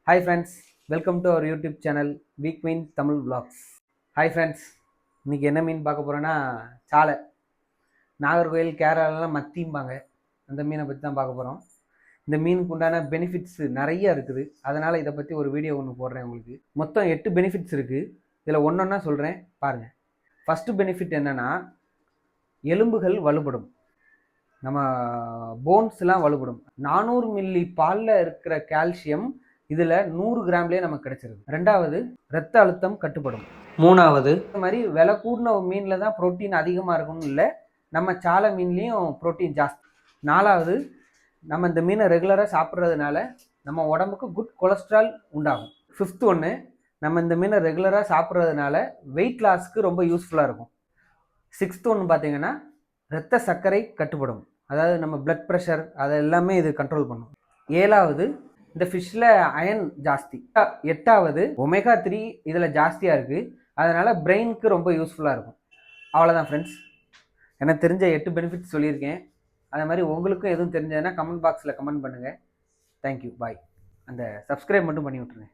Hi friends, welcome to our YouTube channel Week Queen Tamil Vlogs. Hi friends, இன்னைக்கு என்ன மீன் பார்க்க போறோம்னா சாலை. நாகர்கோயில் கேரளாலாம் மத்திம்பாங்க. அந்த மீனை பற்றி தான் பார்க்க போகிறோம். இந்த மீனுக்கு உண்டான பெனிஃபிட்ஸ் நிறைய இருக்குது. அதனால் இதை பற்றி ஒரு வீடியோ ஒன்று போடுறேன் உங்களுக்கு. மொத்தம் 8 பெனிஃபிட்ஸ் இருக்குது. இதில் ஒன்றொன்னா சொல்கிறேன் பாருங்கள். ஃபஸ்ட்டு பெனிஃபிட் என்னென்னா எலும்புகள் வலுப்படும். நம்ம போன்ஸ்லாம் வலுப்படும். 400 மில்லி பாலில் இருக்கிற கால்சியம் இதில் 100 கிராம்லேயே நமக்கு கிடைச்சிருக்கு. ரெண்டாவது, ரத்த அழுத்தம் கட்டுப்படும். மூணாவது, இந்த மாதிரி விலை கூடின மீனில் தான் ப்ரோட்டீன் அதிகமாக இருக்கும்னு இல்லை, நம்ம சாலை மீன்லேயும் ப்ரோட்டீன் ஜாஸ்தி. நாலாவது, நம்ம இந்த மீனை ரெகுலராக சாப்பிட்றதுனால நம்ம உடம்புக்கு குட் கொலஸ்ட்ரால் உண்டாகும். ஃபிஃப்த் ஒன்று, நம்ம இந்த மீனை ரெகுலராக சாப்பிட்றதுனால வெயிட் லாஸ்க்கு ரொம்ப யூஸ்ஃபுல்லாக இருக்கும். சிக்ஸ்த் ஒன்று பார்த்தீங்கன்னா இரத்த சர்க்கரை கட்டுப்படும். அதாவது நம்ம பிளட் ப்ரெஷர் அதை எல்லாமே இது கண்ட்ரோல் பண்ணும். ஏழாவது, இந்த ஃபிஷ்ஷில் அயன் ஜாஸ்தி. எட்டாவது, ஒமேகா 3 இதில் ஜாஸ்தியாக இருக்குது. அதனால் பிரெயினுக்கு ரொம்ப யூஸ்ஃபுல்லாக இருக்கும். அவ்வளோதான் ஃப்ரெண்ட்ஸ், எனக்கு தெரிஞ்ச 8 பெனிஃபிட்ஸ் சொல்லியிருக்கேன். அதே மாதிரி உங்களுக்கும் எதுவும் தெரிஞ்சதுன்னா கமெண்ட் பாக்ஸில் கமெண்ட் பண்ணுங்கள். தேங்க்யூ, பாய். அந்த சப்ஸ்கிரைப் மட்டும் பண்ணி விட்ருங்க.